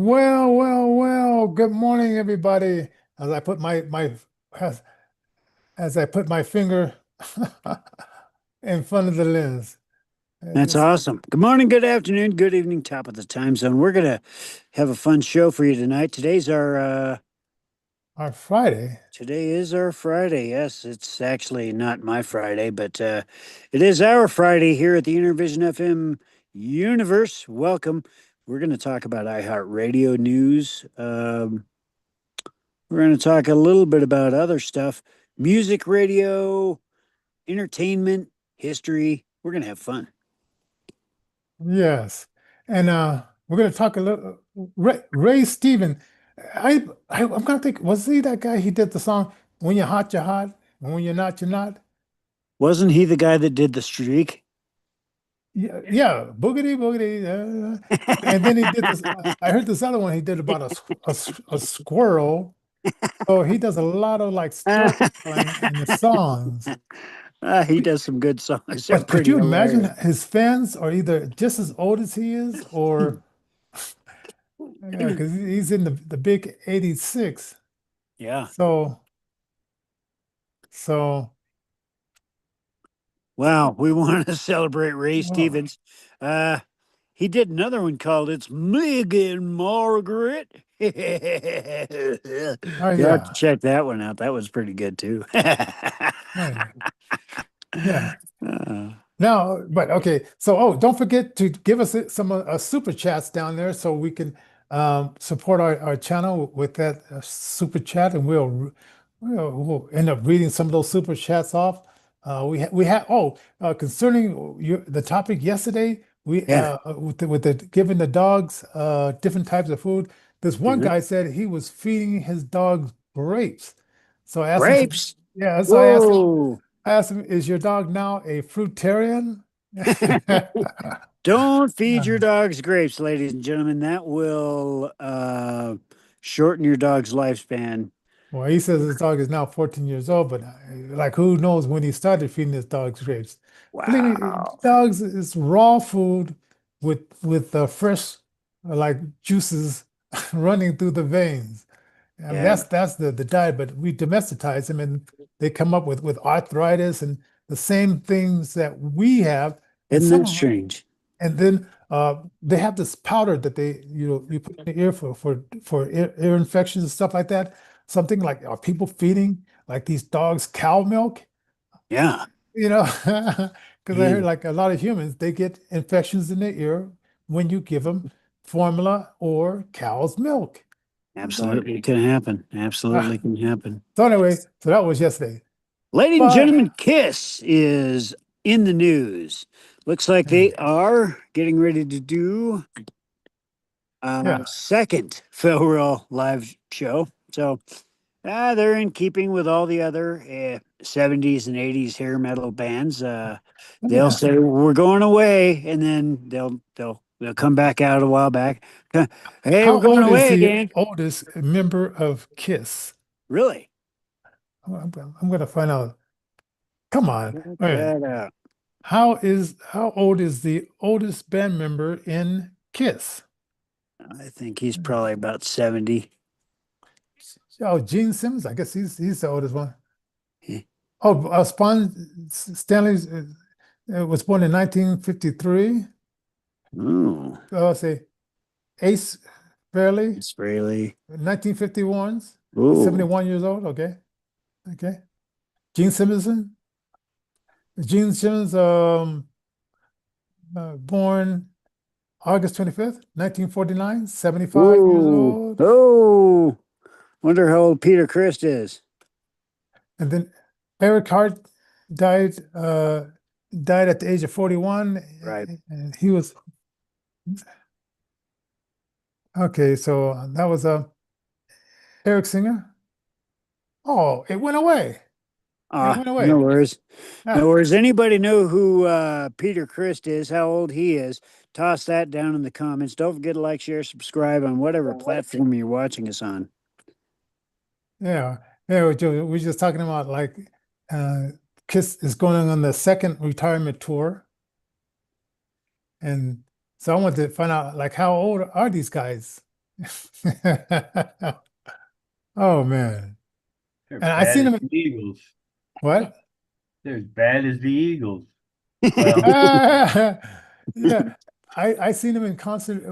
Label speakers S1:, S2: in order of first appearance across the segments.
S1: Well. Good morning, everybody. As I put as, as I put my finger in front of the lens.
S2: That's
S1: This
S2: awesome. Good morning, good afternoon, good evening, top of the time zone. We're gonna have a fun show for you tonight.
S1: our Friday.
S2: Today is our Friday. Yes, it's actually not my Friday, but it is our Friday here at the Intervision FM universe. Welcome. We're gonna talk about iHeartRadio news. We're gonna talk a little bit about other stuff, music radio, entertainment, history. We're gonna have fun.
S1: Yes. And we're gonna talk a little Ray Stephen. I'm gonna think, was he that guy? He did the song When You're Hot, You're Hot, and When You're Not, You're Not.
S2: Wasn't he the guy that did the streak?
S1: Yeah, boogity boogity. And then he did this. I heard this other one he did about a squirrel. So he does a lot of like storytelling in the songs.
S2: He does some good songs. They're
S1: But could
S2: pretty
S1: you imagine
S2: hilarious.
S1: his fans are either just as old as he is, or yeah, because he's in the big 86.
S2: Yeah.
S1: So so
S2: Wow. We want to celebrate Ray
S1: oh,
S2: Stevens. Uh, he did another one called It's Megan Margaret. You'll
S1: oh
S2: have to
S1: yeah.
S2: check that one out. That was pretty good too.
S1: Oh yeah. Yeah.
S2: Uh,
S1: Now, but okay. So, don't forget to give us some super chats down there so we can support our channel with that super chat, and we'll end up reading some of those super chats off. We had concerning the topic yesterday, we
S2: yeah.
S1: with the giving the dogs different types of food. This one
S2: Mhm.
S1: guy said he was feeding his dogs grapes. So I asked him,
S2: Grapes.
S1: yeah. So
S2: Whoa.
S1: I asked him, is your dog now a fruitarian?
S2: Don't feed your dogs grapes, ladies and gentlemen. That will shorten your dog's lifespan.
S1: Well, he says his dog is now 14 years old, but like who knows when he started feeding his dogs grapes. Believe me,
S2: Wow.
S1: dogs is raw food with fresh like juices running through the veins. I mean,
S2: Yeah.
S1: that's the diet, but we domesticize them and they come up with arthritis and the same things that we have. And
S2: Isn't
S1: some
S2: that
S1: of them,
S2: strange?
S1: and then they have this powder that you put in the ear for ear infections and stuff like that. Something like, are people feeding like these dogs cow milk?
S2: Yeah.
S1: You know, because I heard
S2: Yeah.
S1: like a lot of humans they get infections in their ear when you give them formula or cow's milk. So,
S2: Absolutely can happen.
S1: uh,
S2: Absolutely can happen.
S1: so anyway, so that was yesterday.
S2: Ladies and
S1: But
S2: gentlemen, Kiss is in the news. Looks like they are getting ready to do a
S1: yeah,
S2: second farewell live show. So they're in keeping with all the other 70s and 80s hair metal bands. They'll
S1: yeah.
S2: say we're going away, and then they'll come back out a while back. Hey, we're
S1: How
S2: going
S1: old is
S2: away
S1: the
S2: again.
S1: oldest member of KISS?
S2: Really?
S1: I'm gonna find out. Come on.
S2: Check
S1: Wait a minute.
S2: that out.
S1: How old is the oldest band member in KISS?
S2: I think he's probably about 70.
S1: Oh, Gene Simmons. I guess he's the oldest one.
S2: Eh,
S1: Oh, Stanley was born in 1953.
S2: Oh,
S1: Let's say Ace Fairley,
S2: it's really.
S1: 1951. He's
S2: Oh,
S1: 71 years old. Okay. Okay. Gene Simmons. Gene Simmons, born August 25th, 1949, 75 years
S2: oh,
S1: old.
S2: oh. Wonder how old Peter Christ is.
S1: And then Eric Hart died died at the age of 41.
S2: Right.
S1: And he was okay, so that was Eric Singer. Oh, it went away. It
S2: Ah,
S1: went
S2: no
S1: away.
S2: worries. No
S1: Ah,
S2: worries. Anybody know who Peter Christ is, how old he is? Toss that down in the comments. Don't forget to like, share, subscribe on whatever platform you're watching us on.
S1: yeah. Yeah, we're just talking about like uh Kiss is going on the second retirement tour. And so I want to find out like how old are these guys? Oh man.
S3: They're
S1: And I
S3: bad
S1: seen
S3: as
S1: him.
S3: the Eagles.
S1: What?
S3: They're as bad as the Eagles. Well,
S1: Yeah, I seen him in concert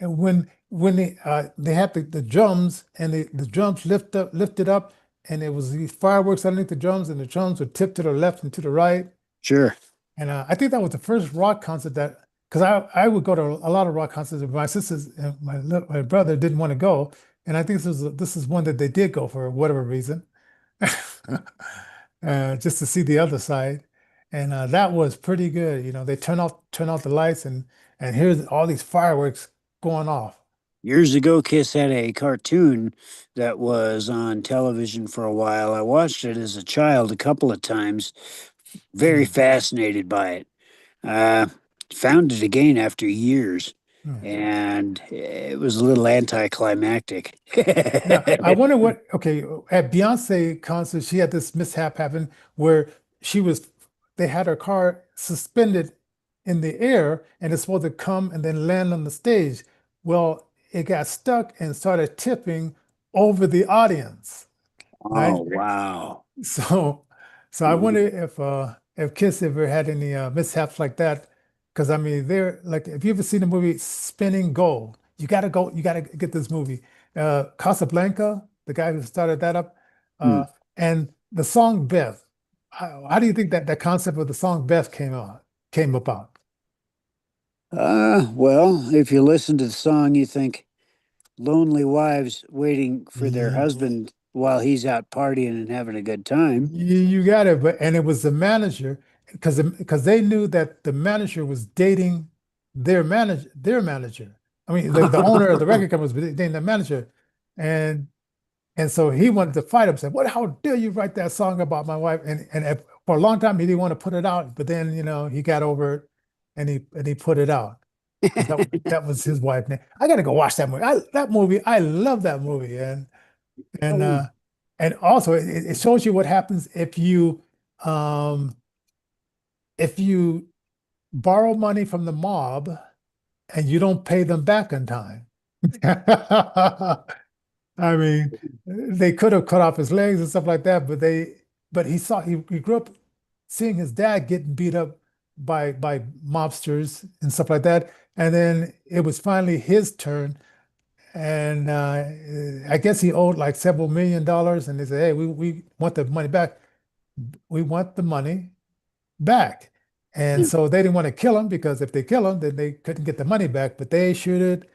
S1: and when they had the drums and the drums lifted up and it was these fireworks underneath the drums and the drums were tipped to the left and to the right.
S2: Sure.
S1: And I think that was the first rock concert that because I would go to a lot of rock concerts, but my sisters and my brother didn't want to go, and I think this is one that they did go for whatever reason, just to see the other side, and that was pretty good. You know, they turn off the lights and here's all these fireworks going off.
S2: Years ago, Kiss had a cartoon that was on television for a while. I watched it as a child a couple of times, very
S1: Hmm.
S2: fascinated by it. Uh, Found it again after years,
S1: Hmm.
S2: and it was a little anticlimactic.
S1: Now, I wonder what, okay, at Beyonce concert, she had this mishap happen where she was, they had her car suspended in the air and it's supposed to come and then land on the stage. Well, it got stuck and started tipping over the audience,
S2: Oh,
S1: right?
S2: wow.
S1: So, so I wonder if Kiss ever had any mishaps like that. Because I mean, they're like, if you ever seen the movie Spinning Gold, you gotta get this movie. Casablanca, the guy who started that up,
S2: Hmm.
S1: and the song Beth. How do you think that that concept of the song Beth came about?
S2: Well, if you listen to the song, you think lonely wives waiting for their
S1: Ye-
S2: husband while he's out partying and having a good time.
S1: You got it, but and it was the manager because they knew that the manager was dating their manager. I mean, the owner of the record company was dating the manager, and and so he wanted to fight him. Said, "What? How dare you write that song about my wife?" And for a long time he didn't want to put it out, but then he got over it, and he put it out because that was his wife name. I got to go watch that movie. That movie, I love that movie, and
S2: Oh,
S1: uh and also it shows you what happens um if you borrow money from the mob and you don't pay them back on time. I mean, they could have cut off his legs and stuff like that, but he grew up seeing his dad getting beat up by mobsters and stuff like that. And then it was finally his turn. And I guess he owed like several $1 million. And they said, hey, we want the money back. We want the money back. And
S2: yeah.
S1: so they didn't want to kill him because if they kill him, then they couldn't get the money back. But they should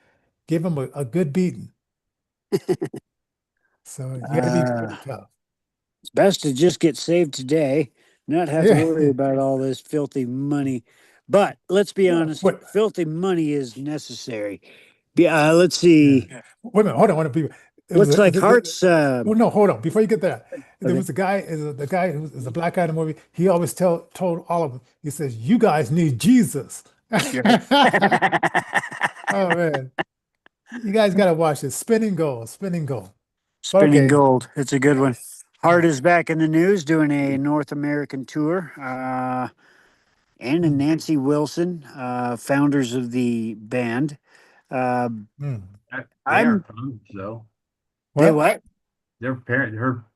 S1: give him a good beating. So you got to be
S2: Uh,
S1: pretty tough.
S2: it's best to just get saved today, not have to
S1: Yeah.
S2: worry about all this filthy money. But let's be
S1: Well,
S2: honest, filthy money is necessary. Yeah, let's
S1: yeah.
S2: see.
S1: Wait a minute. Hold on. Hold on. It was
S2: Looks like Hart's.
S1: oh no. Hold on. Before you get there, there
S2: Okay.
S1: was the guy who was a black guy in the movie. He always told all of them. He says, "You guys need Jesus."
S2: Sure.
S1: Oh man, you guys got to watch this. Spinning Gold. Spinning Gold. But
S2: Spinning
S1: okay.
S2: gold. It's a good
S1: Yeah.
S2: one.
S1: Yeah.
S2: Hart is back in the news doing a North American tour. Ann and
S1: Mm,
S2: Nancy Wilson, founders of the band. Uh,
S1: mm.
S3: they
S2: I'm
S3: aren't founders though.
S2: they
S1: What?
S2: what?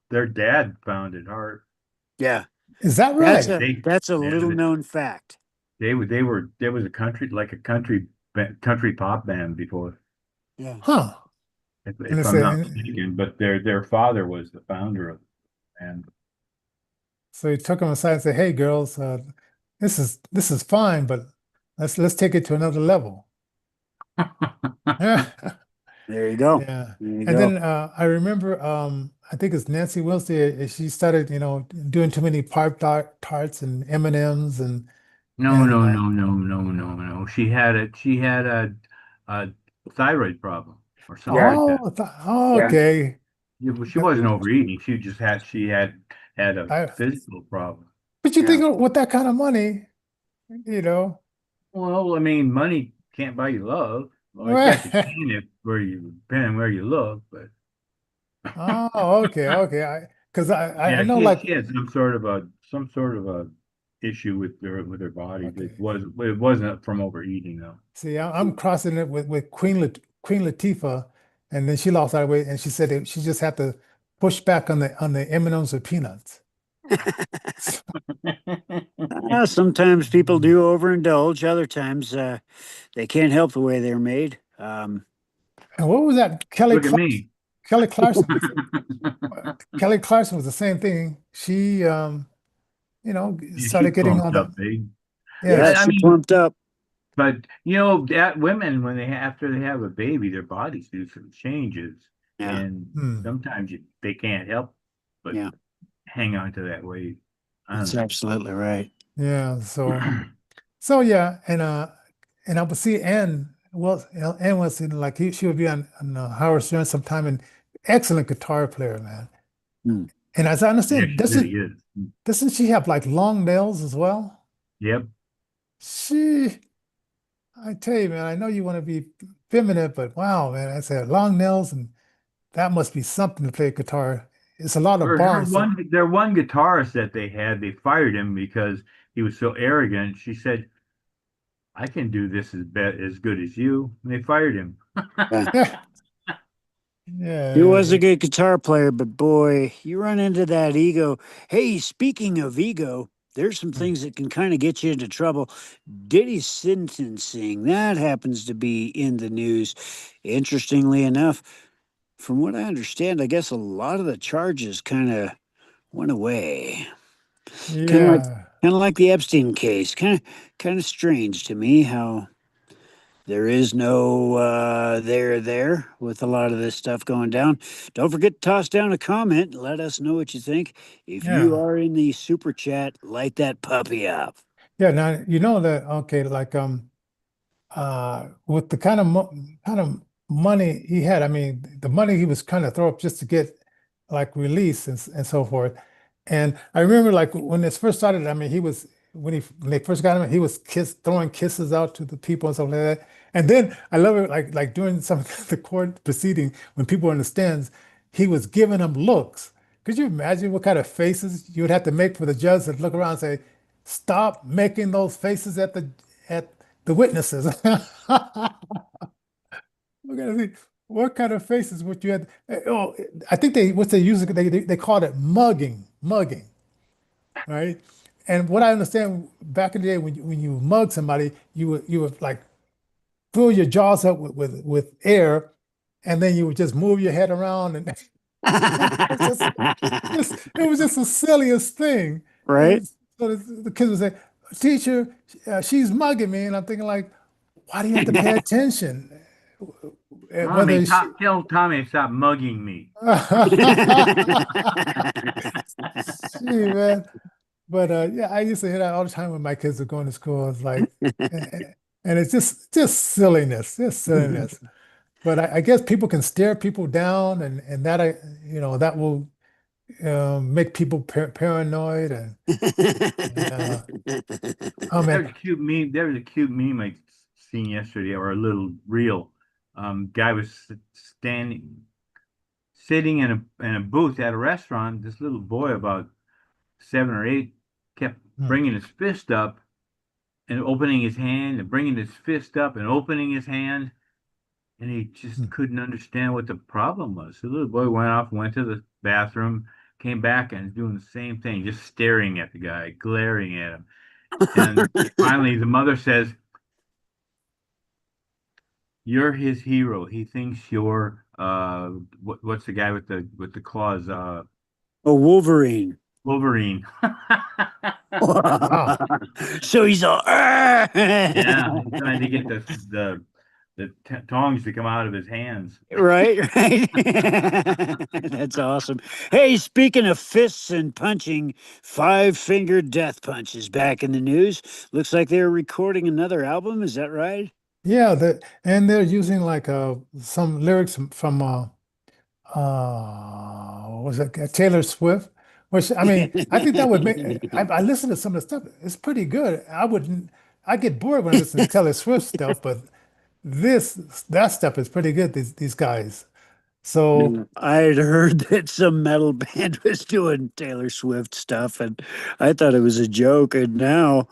S3: Their dad founded Heart.
S2: Yeah,
S1: Is that
S2: that's
S1: right?
S2: a
S3: They,
S2: that's a
S3: yeah,
S2: little known fact.
S3: they were there was a country like a country pop band before,
S2: Yeah.
S1: Huh? And
S3: if
S1: it's
S3: I'm not
S1: a,
S3: mistaken. But their father was the founder of the band.
S1: so he took them aside and said, "Hey, girls, this is fine, but let's take it to another level."
S2: There you go.
S1: Yeah.
S2: There you
S1: And
S2: go.
S1: then I remember I think it's Nancy Wilson. She started, doing too many Pop Tarts and M&Ms
S3: No,
S1: and
S3: no, no, no, no, no, no. She had a thyroid problem or something
S2: Yeah.
S3: like that.
S1: oh,
S2: Yeah.
S1: okay.
S3: Well, she wasn't overeating. She had a
S1: I
S3: physical problem.
S1: but you
S2: Yeah.
S1: think with that kind of money, you know.
S3: Well, I mean, money can't buy you love. Well, I guess it can if depending on where you look, but
S1: Oh, okay, okay. Because I
S3: yeah,
S1: know
S3: she
S1: like
S3: she had some sort of a issue with her body.
S1: okay.
S3: It wasn't from overeating though.
S1: See, I'm crossing it with Queen Latifah, and then she lost all the weight, and she said that she just had to push back on the M&Ms with peanuts.
S2: Sometimes people do overindulge. Other times, they can't help the way they're made.
S1: And what was that?
S3: Look at me.
S1: Kelly Clarkson was Kelly Clarkson was the same thing. She
S3: Yeah, she
S1: started getting all
S3: plumped
S1: the
S3: up, big.
S1: yeah,
S2: Yeah,
S3: I
S2: she
S3: mean,
S2: plumped up.
S3: but that women when after they have a baby, their bodies do some changes,
S2: Yeah,
S3: and
S1: hmm,
S3: sometimes they can't help but
S2: yeah,
S3: hang on to that weight. I
S2: that's
S3: don't
S2: absolutely right.
S1: yeah. So
S3: know.
S1: so yeah, and I would see Ann. Well, Ann was in like she would be on Howard Stern sometime, and excellent guitar player, man.
S2: Hmm.
S1: And as I
S3: Yeah,
S1: understand,
S3: she really is.
S1: doesn't she have like long nails as well?
S3: Yep.
S1: She, I tell you, man, I know you want to be feminine, but wow, man, I said long nails, and that must be something to play guitar. It's a lot of
S3: Her
S1: bars. So,
S3: one their one guitarist that they had, they fired him because he was so arrogant. She said, "I can do this as good as you." And they fired him.
S2: Yeah.
S1: yeah,
S2: He was
S1: yeah,
S2: a good guitar player, but boy, you run into that ego. Hey, speaking of ego, there's some
S1: yeah.
S2: things that can kind of get you into trouble. Diddy's sentencing, that happens to be in the news. Interestingly enough, from what I understand, I guess a lot of the charges kind of went away. Kind of like
S1: Yeah.
S2: kind of like the Epstein case. Kind of strange to me how there is no there with a lot of this stuff going down. Don't forget to toss down a comment. Let us know what you think. If you
S1: Yeah.
S2: are in the super chat, light that puppy up.
S1: Yeah. Now you know that okay, like with the kind of money he had, I mean, the money he was trying to throw up just to get like release and so forth. And I remember like when this first started, I mean, he was when they first got him, he was throwing kisses out to the people and stuff like that. And then I love it like during some of the court proceeding when people were in the stands, he was giving them looks. Could you imagine what kind of faces you would have to make for the judge to look around and say, "Stop making those faces at the witnesses." We're gonna see what kind of faces would you have. Oh, I think what's they use they called it mugging, right? And what I understand back in the day when you mug somebody, you would like fill your jaws up with air, and then you would just move your head around, and it's it was just the silliest thing.
S2: Right?
S1: And so the kids would say, "Teacher, she's mugging me," and I'm thinking like, why do you have to pay attention?
S3: Tommy,
S1: Whether she,
S3: tell Tommy to stop mugging me.
S1: Gee, man. But yeah, I used to hear that all the time when my kids were going to school. It's like, and it's just silliness, just silliness. But I guess people can stare people down, and that that will make people paranoid, and oh man,
S3: There's a cute meme. There was a cute meme I seen yesterday, or a little reel. Guy was sitting in a booth at a restaurant. This little boy, about 7 or 8, kept
S1: hmm,
S3: bringing his fist up and opening his hand and bringing his fist up and opening his hand, and he just
S1: hmm.
S3: couldn't understand what the problem was. The little boy went off, went to the bathroom, came back, and doing the same thing, just staring at the guy, glaring at him. And finally, the mother says, "You're his hero. He thinks you're what's the guy with the claws?
S2: A Wolverine.
S3: Wolverine."
S1: Wow.
S2: So he's all
S3: Yeah, he's trying to get the tongs to come out of his hands.
S2: right. That's awesome. Hey, speaking of fists and punching, Five Finger Death Punch is back in the news. Looks like they're recording another album. Is that right?
S1: Yeah, and they're using like some lyrics from what was it Taylor Swift, which I mean I think that would make I listen to some of the stuff. It's pretty good. I get bored when I listen to Taylor Swift stuff, but this that stuff is pretty good. These guys. So
S2: No, I had heard that some metal band was doing Taylor Swift stuff, and I thought it was a joke. And now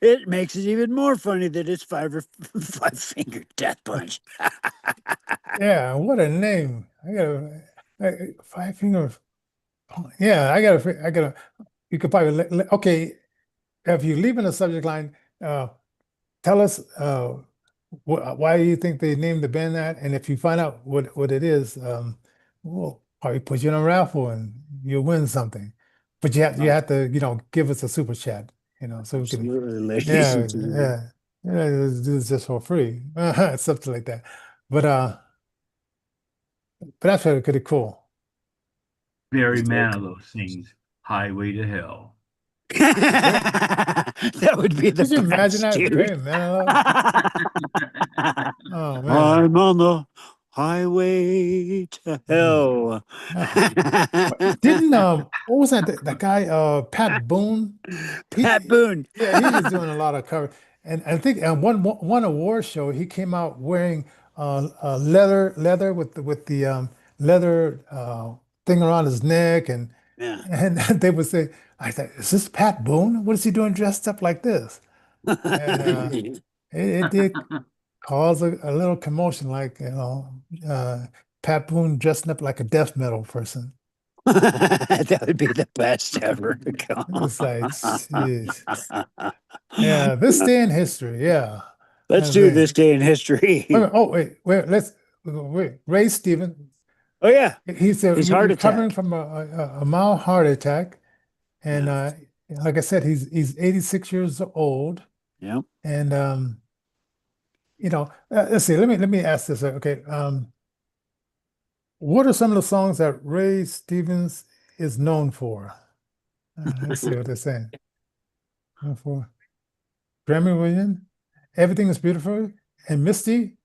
S2: it makes it even more funny that it's five finger death punch.
S1: yeah, what a name. Five Finger. Yeah, I gotta, you could probably, okay, if you leave in the subject line, tell us why do you think they named the band that? And if you find out what it is, we'll probably put you in a raffle and you'll win something. But you
S2: Oh,
S1: have to, give us a super chat, so we can,
S2: absolutely, ladies
S1: yeah,
S2: and gentlemen.
S1: yeah, yeah, let's do this just for free, something like that. But that's pretty cool.
S3: Barry
S2: It's very cool.
S3: Manilow sings Highway to Hell.
S1: Very-
S2: That would be the
S1: Could you imagine
S2: best,
S1: that,
S2: dude.
S1: Barry Manilow? Oh man.
S2: I'm on the highway to
S1: Mm.
S2: hell.
S1: Ah. Didn't what was that guy Pat Boone?
S2: Pat
S1: He
S2: Boone.
S1: Yeah, he was doing a lot of cover. And I think one award show he came out wearing leather with the leather thing around his neck
S2: Yeah.
S1: and they would say, I thought, is this Pat Boone? What is he doing dressed up like this? And it did cause a little commotion, like uh Pat Boone dressing up like a death metal person.
S2: That would be the best ever.
S1: It's like, jeez. Yeah, this day in history. Yeah.
S2: Let's
S1: I
S2: do
S1: mean,
S2: this day in history.
S1: wait. Wait. Ray Stevens.
S2: Oh yeah,
S1: He's
S2: his heart
S1: recovering
S2: attack.
S1: from a mild heart attack, and
S2: Yeah,
S1: like I said, he's 86 years old,
S2: yeah.
S1: and let's see. Let me ask this. Okay, what are some of the songs that Ray Stevens is known for? Let's see what they're saying. Known for Grammy Williams, Everything is Beautiful, and Misty.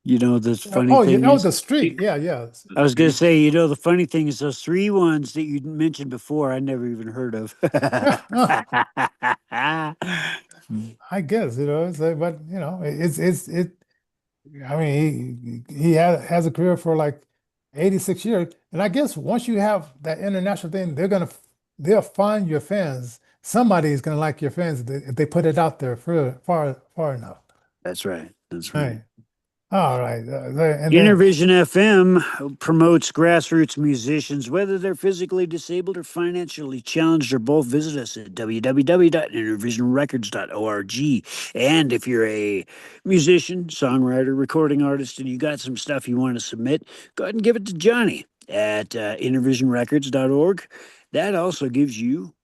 S2: You know, the funny
S1: Oh, yeah.
S2: thing
S1: Oh,
S2: is,
S1: the street. Yeah, yeah.
S3: The
S2: I was going to
S3: Street.
S2: say, you know, the funny thing is those three ones that you mentioned before, I never even heard of.
S1: I guess, it's like, but it. I mean, he has a career for like 86 years, and I guess once you have that international thing, they'll find your fans. Somebody's gonna like your fans if they put it out there for far enough.
S2: That's right. That's
S1: All
S2: right.
S1: right, all right, and then
S2: Intervision FM promotes grassroots musicians, whether they're physically disabled or financially challenged, or both. Visit us at www.intervisionrecords.org. And if you're a musician, songwriter, recording artist, and you got some stuff you want to submit, go ahead and give it to Johnny at intervisionrecords.org. That also gives you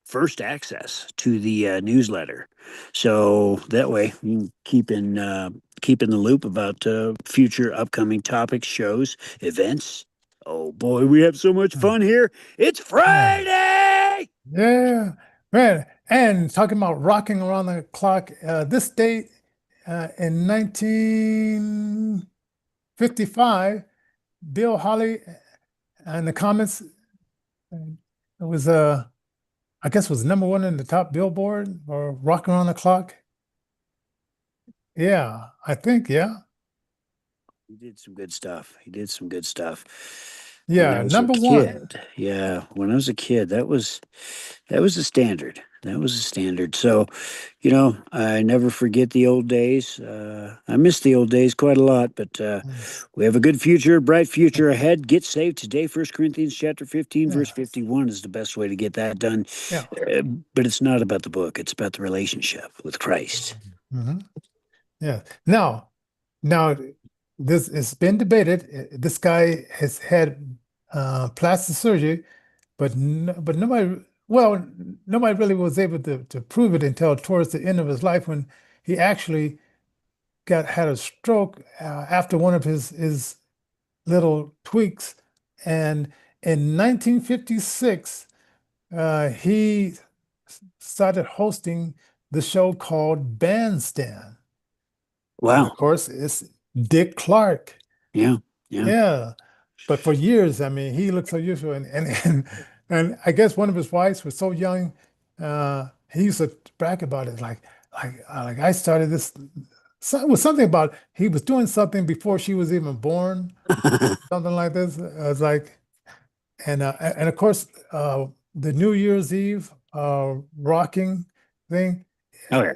S2: first access to the newsletter. So that way you can keep in the loop about future upcoming topics, shows, events. Oh boy, we have so much fun here. It's
S1: yeah,
S2: Friday.
S1: yeah, man. And talking about rocking around the clock, this date in 1955, Bill Holly in the comments, it was I guess was number one in the top Billboard or Rocking on the Clock. Yeah, I think, yeah.
S2: He did some good stuff. He did some good stuff. When I
S1: Yeah,
S2: was a
S1: number one.
S2: kid, yeah, when I was a kid, that was a standard. That was a standard. So, you know, I never forget the old days. I miss the old days quite a lot, but
S1: Mm.
S2: we have a good future, bright future ahead. Get saved today. First Corinthians chapter 15, verse
S1: Yeah,
S2: 51 is the best way to get that done.
S1: yeah.
S2: Uh, but it's not about the book. It's about the relationship with Christ.
S1: Hmm. Yeah. Now, this it's been debated. This guy has had plastic surgery, but nobody really was able to prove it until towards the end of his life when he actually had a stroke after one of his little tweaks. And in 1956, he started hosting the show called Bandstand. And of
S2: Wow.
S1: course, it's Dick Clark.
S2: Yeah. Yeah.
S1: Yeah. But for years, I mean, he looked so useful. And I guess one of his wives was so young, he used to brag about it. Like I started this. So it was something about he was doing something before she was even born, something like this. It's like, and of course, the New Year's Eve rocking thing.
S2: Oh yeah.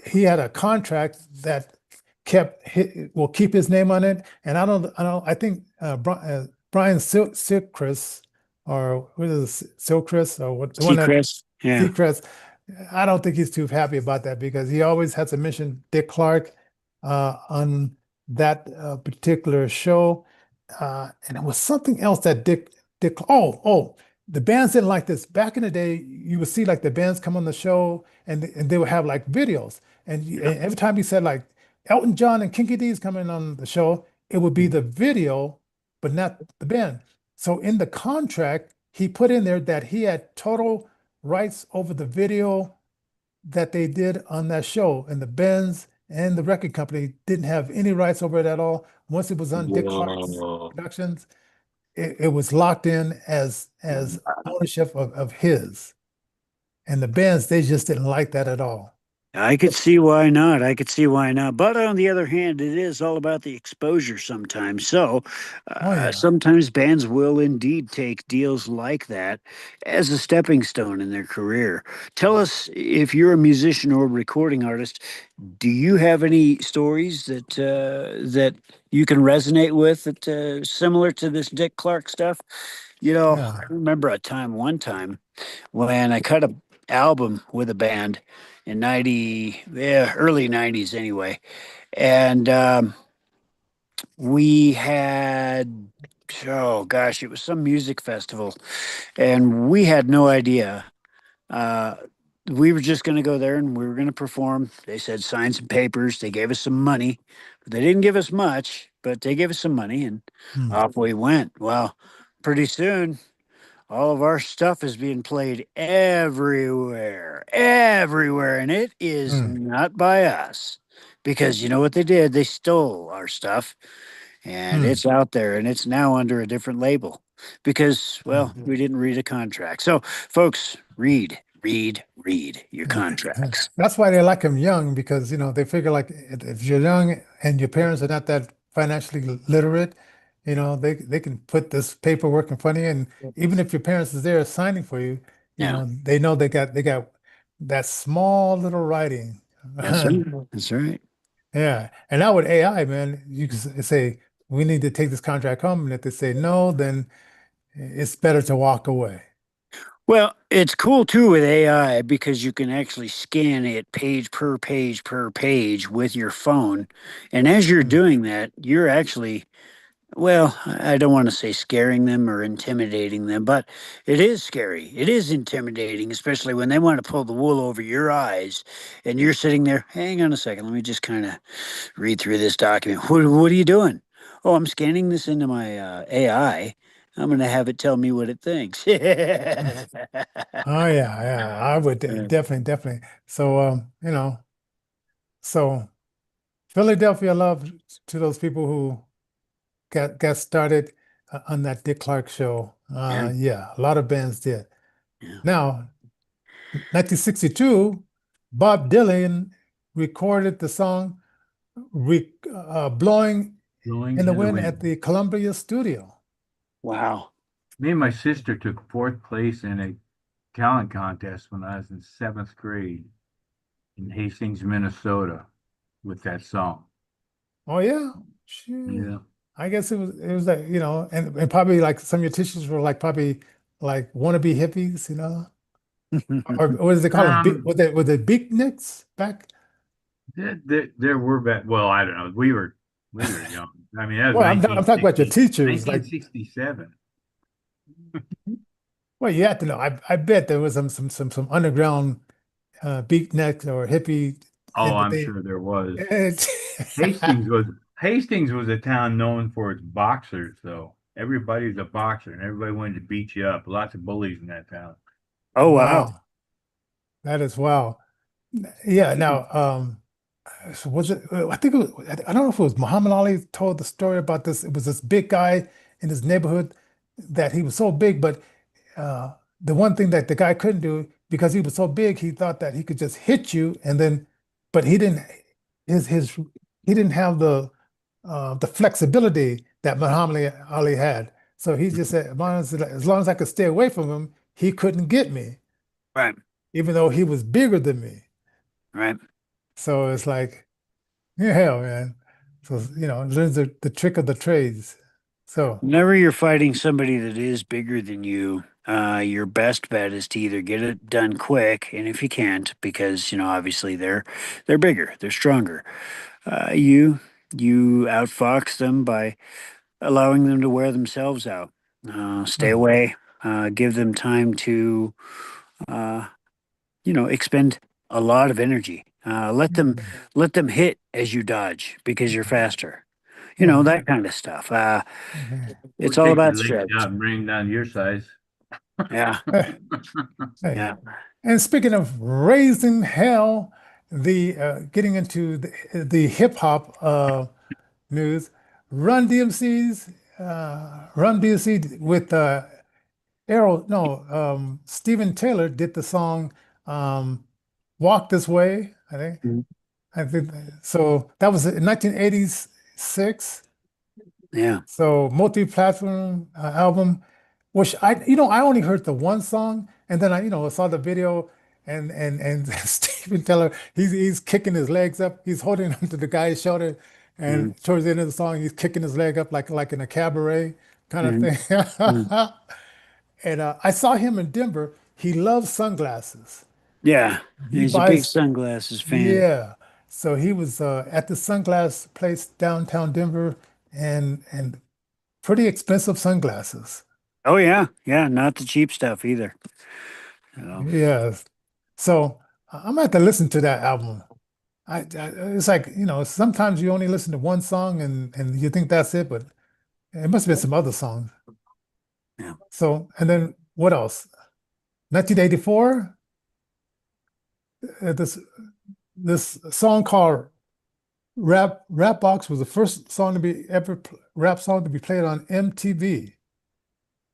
S1: He had a contract that will keep his name on it, and I think Brian Silkris, or what is it, Silkris, or what, the one that
S2: Seacrest. Yeah.
S1: Seacrest, I don't think he's too happy about that because he always has to mention Dick Clark on that particular show. And it was something else that oh, the bands didn't like this. Back in the day, you would see like the bands come on the show and they would have like videos. And every time he said like Elton John and Kinky D's coming on the show, it would be the video, but not the band. So in the contract, he put in there that he had total rights over the video that they did on that show, and the Benz and the record company didn't have any rights over it at all. Once it was on Dick Clark's
S2: Whoa.
S1: productions, it was locked in as ownership of his. And the bands, they just didn't like that at all.
S2: I could see why not. I could see why not. But on the other hand, it is all about the exposure sometimes. So
S1: Oh yeah,
S2: sometimes bands will indeed take deals like that as a stepping stone in their career. Tell us, if you're a musician or a recording artist, do you have any stories that you can resonate with that similar to this Dick Clark stuff? I
S1: yeah.
S2: remember one time when I cut a album with a band in 90, yeah, early 90s anyway. And we had, oh gosh, it was some music festival, and we had no idea. Uh, we were just going to go there and we were going to perform. They said sign some papers. They gave us some money. They didn't give us much, but they gave us some money, and
S1: Hmm,
S2: off we went. Well, pretty soon all of our stuff is being played everywhere, everywhere, and it is
S1: hmm,
S2: not by us. Because you know what they did? They stole our stuff, and
S1: hmm,
S2: it's out there, and it's now under a different label because,
S1: hmm.
S2: well, we didn't read a contract. So, folks, read your contracts.
S1: That's why they like him young because they figure like if you're young and your parents are not that financially literate, they can put this paperwork in front of you, and even if your parents is there signing for you,
S2: Yeah,
S1: they know they got that small little writing.
S2: that's right. That's right.
S1: Yeah, and now with AI, man, you can say we need to take this contract home, and if they say no, then it's better to walk away.
S2: Well, it's cool too with AI because you can actually scan it page per page per page with your phone. And as you're
S1: Hmm.
S2: doing that, you're actually, well, I don't want to say scaring them or intimidating them, but it is scary. It is intimidating, especially when they want to pull the wool over your eyes and you're sitting there. Hang on a second. Let me just kind of read through this document. What are you doing? Oh, I'm scanning this into my AI. I'm going to have it tell me what it thinks.
S1: Oh yeah, yeah, I would
S2: Yeah.
S1: definitely. So so Philadelphia love to those people who got started on that Dick Clark show.
S2: Yeah.
S1: Yeah, a lot of bands did.
S2: Yeah.
S1: Now, 1962, Bob Dylan recorded the song "Blowing
S3: Blowing
S1: in the
S3: in the
S1: Wind" at
S3: wind.
S1: the Columbia studio.
S2: Wow.
S3: Me and my sister took fourth place in a talent contest when I was in seventh grade in Hastings, Minnesota, with that song.
S1: Oh yeah, sure.
S3: Yeah.
S1: I guess it was like, and probably like some of your teachers were like probably like wannabe hippies, or what do they call them?
S3: Um,
S1: Were they beatniks back?
S3: there were well, I don't know. We were young. I mean, that was
S1: Well, I'm talking about your
S3: 1960,
S1: teachers. Like,
S3: 1967.
S1: well, you have to know. I bet there was some underground beatniks or hippie,
S3: Oh,
S1: but
S3: I'm
S1: they.
S3: sure there was.
S1: It,
S3: Hastings was a town known for its boxers, though. Everybody was a boxer, and everybody wanted to beat you up. Lots of bullies in that town.
S2: Oh, wow.
S1: wow, that is wow. Yeah. Now, so was it? I think it was, I don't know if it was Muhammad Ali told the story about this. It was this big guy in his neighborhood that he was so big, but the one thing that the guy couldn't do because he was so big, he thought that he could just hit you and then, but he didn't. His he didn't have the flexibility that Muhammad Ali had. So he just said, as long as I could stay away from him, he couldn't get me,
S2: Right.
S1: even though he was bigger than me.
S2: Right.
S1: So it's like, yeah, hell, man. So, learns the trick of the trades. So,
S2: Whenever you're fighting somebody that is bigger than you, your best bet is to either get it done quick, and if you can't, because obviously they're bigger, they're stronger. You outfox them by allowing them to wear themselves out. Stay
S1: mm,
S2: away. Give them time to uh, expend a lot of energy.
S1: mm,
S2: Let them hit as you dodge because you're faster.
S1: yeah,
S2: That kind of stuff.
S1: okay.
S3: Or
S2: It's all
S3: take
S2: about
S3: your legs
S2: strategy.
S3: out and bring them down to your size.
S2: Yeah,
S1: Hey, hey.
S2: yeah.
S1: And speaking of raising hell, the getting into the hip hop news, Run DMC with Errol, no, Steven Taylor did the song um, "Walk This Way."
S2: Mm.
S1: I think so. That was in 1986.
S2: Yeah.
S1: So multi-platform album, which I only heard the one song, and then I saw the video, and Steven Tyler, he's kicking his legs up, he's holding onto the guy's shoulder,
S2: Mm,
S1: and towards the end of the song, he's kicking his leg up like in a cabaret kind of
S2: mm,
S1: thing.
S2: mm.
S1: And I saw him in Denver. He loves sunglasses.
S2: Yeah.
S1: He
S2: He's a big
S1: buys,
S2: sunglasses fan.
S1: yeah. So he was at the sunglass place downtown Denver, and pretty expensive sunglasses.
S2: Oh yeah, yeah. Not the cheap stuff either. So,
S1: Yes. So I'm gonna have to listen to that album. It's like, sometimes you only listen to one song and you think that's it, but it must have been some other songs.
S2: yeah.
S1: So, and then what else? 1984, this song called Rap Box was the first song to be rap song to be played on MTV.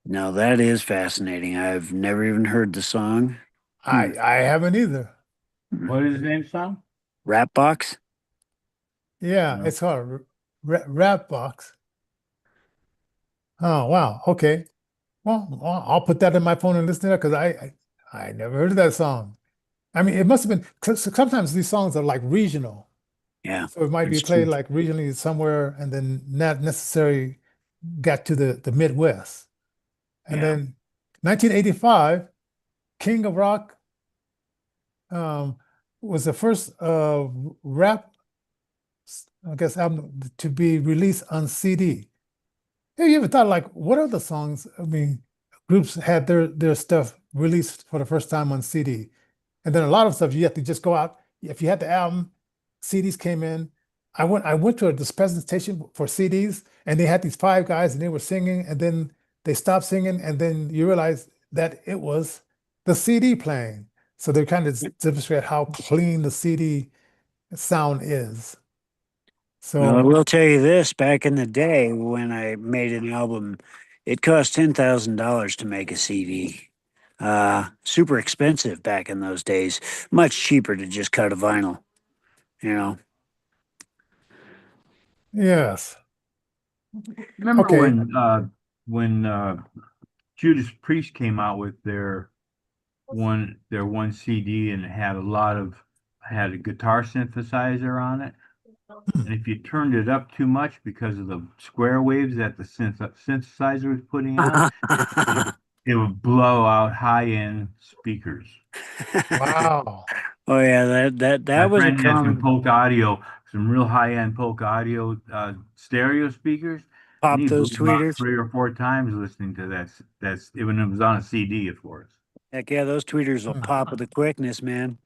S2: Now that is fascinating. I've never even heard the song. Hmm.
S1: I haven't either.
S2: Hmm.
S3: What is his name, Sam?
S2: Rap box?
S1: Yeah,
S3: No.
S1: it's called Rap Box. Oh, wow. Okay. Well, I'll put that in my phone and listen to that because I never heard of that song. I mean, it must have been 'cause sometimes these songs are like regional,
S2: Yeah,
S1: so it might be
S2: that's
S1: played
S2: true.
S1: like regionally somewhere, and then not necessarily got to the Midwest. And
S2: Yeah.
S1: then 1985, King of Rock um, was the first rap, I guess, album to be released on CD. Have you ever thought like what other songs, I mean, groups had their stuff released for the first time on CD? And then a lot of stuff you have to just go out. If you had the album, CDs came in. I went to this presentation for CDs and they had these five guys and they were singing and then they stopped singing and then you realize that it was the CD playing. So they're kind of demonstrate how clean the CD sound is.
S2: Well, I
S1: So
S2: will tell you this, back in the day when I made an album, it cost $10,000 to make a CD. Super expensive back in those days. Much cheaper to just cut a vinyl, you know.
S1: yes.
S3: Remember
S1: Okay.
S3: when Judas Priest came out with their one CD and it had had a guitar synthesizer on it. And if you turned it up too much because of the square waves that the synthesizer was putting out, it, it would blow out high-end speakers.
S1: Wow.
S2: Oh yeah, that
S3: My
S2: was a
S3: friend had
S2: common
S3: some real high-end Polk audio stereo speakers, and
S2: pop
S3: he blew
S2: those
S3: them out
S2: tweeters.
S3: 3 or 4 times listening to that. That's when it was on a CD, of course.
S2: Heck yeah, those tweeters will
S1: Hmm.
S2: pop with the quickness, man.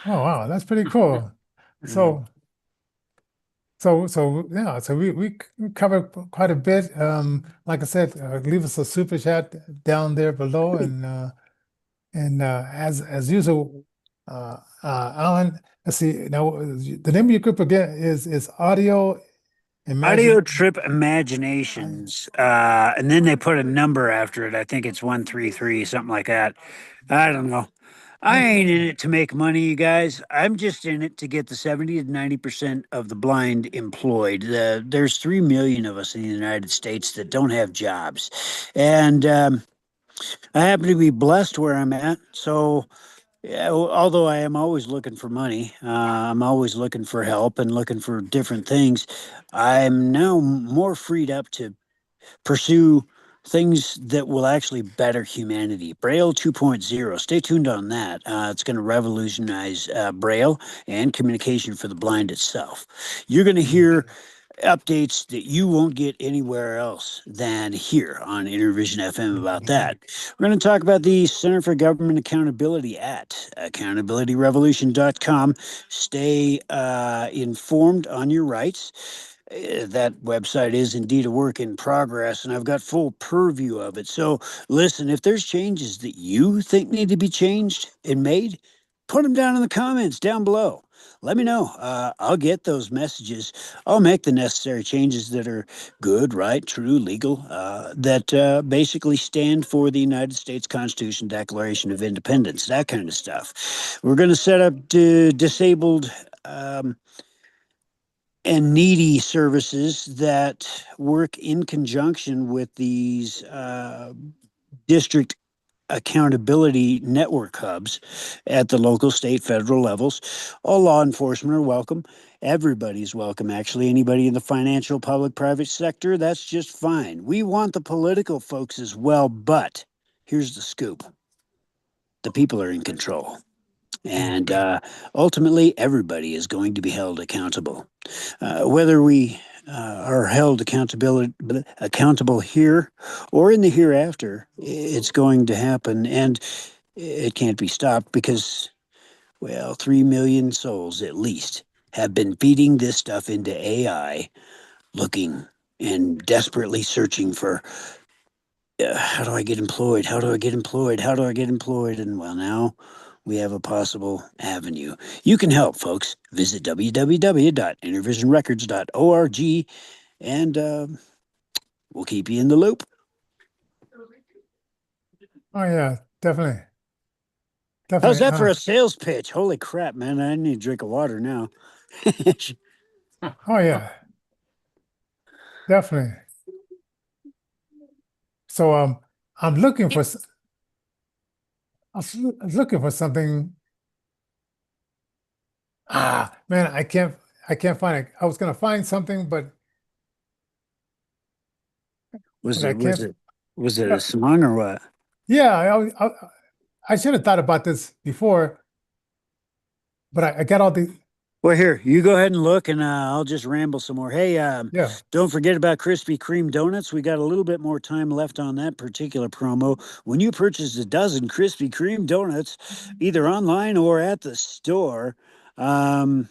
S1: Oh wow, that's pretty cool.
S2: Mm.
S1: So so yeah, so we covered quite a bit. Like I said, leave us a super chat down there below, and as usual, Alan, let's see. Now the name of your group again is Audio
S2: Audio
S1: Imagine.
S2: Trip
S1: I,
S2: Imaginations. And then they put a number after it. I think it's 133, something like that. I don't know. I ain't in it to make money, you guys. I'm just in it to get the 70 to 90% of the blind employed. There's 3 million of us in the United States that don't have jobs. And I happen to be blessed where I'm at. So, yeah, although I am always looking for money, I'm always looking for help and looking for different things. I'm now more freed up to pursue things that will actually better humanity. Braille 2.0. Stay tuned on that. It's going to revolutionize Braille and communication for the blind itself. You're going to hear updates that you won't get anywhere else than here on Intervision FM about that. We're going to talk about the Center for Government Accountability at accountabilityrevolution.com. Stay informed on your rights. That website is indeed a work in progress, and I've got full purview of it. So, listen, if there's changes that you think need to be changed and made, put them down in the comments down below. Let me know. I'll get those messages. I'll make the necessary changes that are good, right, true, legal, that basically stand for the United States Constitution, Declaration of Independence, that kind of stuff. We're going to set up disabled and needy services that work in conjunction with these district accountability network hubs at the local, state, federal levels. All law enforcement are welcome. Everybody's welcome, actually. Anybody in the financial, public, private sector, that's just fine. We want the political folks as well, but here's the scoop. The people are in control. And ultimately, everybody is going to be held accountable. Whether we are held accountable here or in the hereafter, it's going to happen, and it can't be stopped because, well, 3 million souls at least have been feeding this stuff into AI, looking and desperately searching for how do I get employed? How do I get employed? How do I get employed? And well, now we have a possible avenue. You can help, folks. Visit www.intervisionrecords.org and we'll keep you in the loop.
S1: Oh yeah, definitely.
S2: How's
S1: Definitely.
S2: that for a sales pitch? Holy crap, man. I need a drink of water now.
S1: Oh yeah, definitely. So I'm looking for looking for something. Ah man, I can't find it. I was gonna find something,
S2: was
S1: but I
S2: it was
S1: can't.
S2: it was it a
S1: Yeah,
S2: song or what?
S1: yeah, I should have thought about this before, but I got all the
S2: Well, here, you go ahead and look, and I'll just ramble some more. Hey,
S1: yeah.
S2: don't forget about Krispy Kreme donuts. We got a little bit more time left on that particular promo. When you purchase a dozen Krispy Kreme donuts, either online or at the store, um,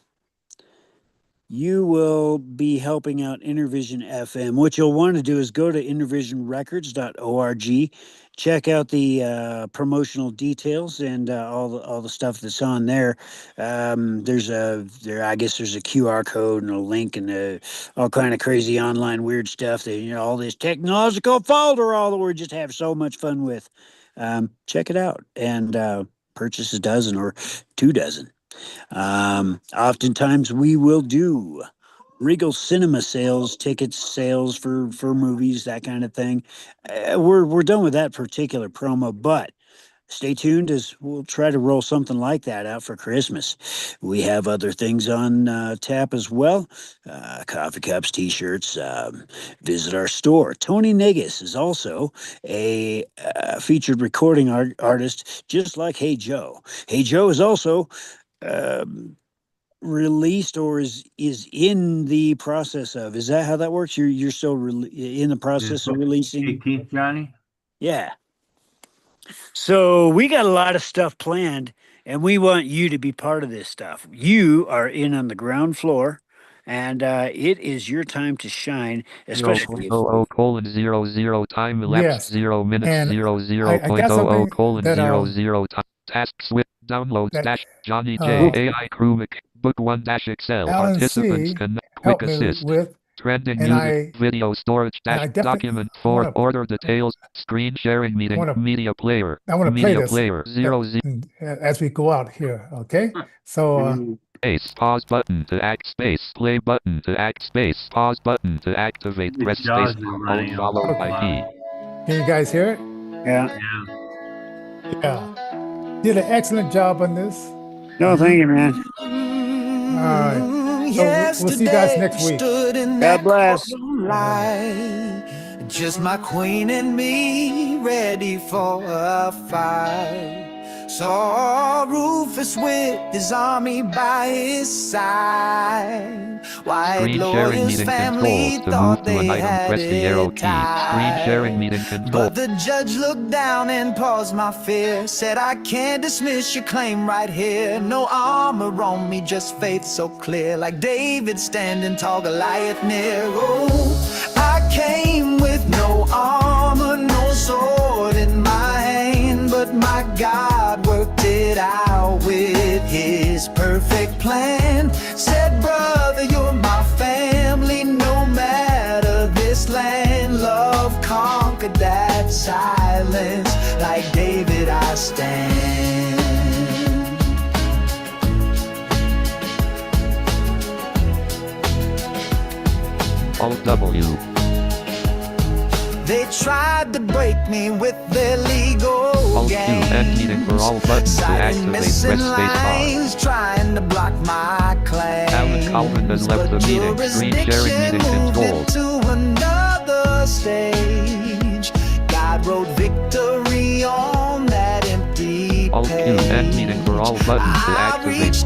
S2: you will be helping out Intervision FM. What you'll want to do is go to intervisionrecords.org, check out the promotional details and all the stuff that's on there. I guess there's a QR code and a link and all kind of crazy online weird stuff that all this technological folderol that we just have so much fun with. Check it out and purchase a dozen or 2 dozen. Oftentimes we will do Regal Cinema sales, tickets sales for movies, that kind of thing. We're done with that particular promo, but stay tuned as we'll try to roll something like that out for Christmas. We have other things on tap as well. Coffee cups, t-shirts. Visit our store. Tony Negus is also a featured recording artist, just like Hey Joe. Hey Joe is also um, released or is in the process of. Is that how that works? You're still in the
S3: Is
S2: process of releasing?
S3: 18th, Johnny?
S2: Yeah. So we got a lot of stuff planned, and we want you to be part of this stuff. You are in on the ground floor, and it is your time to shine, especially if
S4: 0:00:00 time elapsed
S1: Yes.
S4: 0 minutes
S1: And
S4: 00
S1: I got
S4: point oh oh
S1: something
S4: colon
S1: that
S4: 00 task switch downloads
S1: that
S4: dash Johnny J
S1: uh
S2: Ooh,
S4: AI crew book 1 dash Excel
S1: Alan
S4: participants
S1: C
S4: connect quick
S1: helped me
S4: assist
S1: with.
S4: Trending
S1: And
S4: music, video storage,
S1: and I definitely
S4: document 4,
S1: wanna-
S4: order details, screen sharing meeting,
S1: wanna-
S4: media player,
S1: I want to play
S4: media
S1: this
S4: player, 0,
S1: as we go out here. Okay, so
S4: space, pause button to act, space, play button to act, space, pause button to activate,
S3: The
S4: press space,
S3: jaws are
S4: hold
S3: running
S4: follow
S3: off.
S4: IP.
S1: can you guys hear it?
S2: Yeah.
S3: Yeah.
S1: Yeah, did an excellent job on this.
S2: No, thank you, man.
S1: All right, so we'll see you guys next week.
S2: God bless.
S5: Just my queen and me, ready for a fight. Saw Rufus with his army by his side. White
S4: Screen sharing
S5: lawyer's
S4: meeting
S5: family
S4: controls. To
S5: thought
S4: move to
S5: they
S4: an item,
S5: had
S4: press the arrow
S5: it
S4: key. Screen sharing meeting controls.
S5: But the judge looked down and paused my fear. Said, I can't dismiss your claim right here. No armor on me, just faith so clear. Like David standing tall, Goliath near. Oh, I came with no armor, no sword in my hand. But my God worked it out with his perfect plan. Said, brother, you're my family, no matter this land. Love conquered that silence. Like David, I stand.
S4: Alt W.
S5: They tried to break me with their legal
S4: Alt Q, end meeting for all buttons to
S5: citing
S4: activate,
S5: missing
S4: press space bar.
S5: lines, trying to block my claim.
S4: Alan Calvin has left the
S5: But
S4: meeting. Screen sharing
S5: jurisdiction
S4: meeting
S5: moved it
S4: controls.
S5: to another stage. God wrote victory on that empty
S4: Alt Q,
S5: page.
S4: end meeting for all buttons to
S5: I
S4: activate.
S5: reached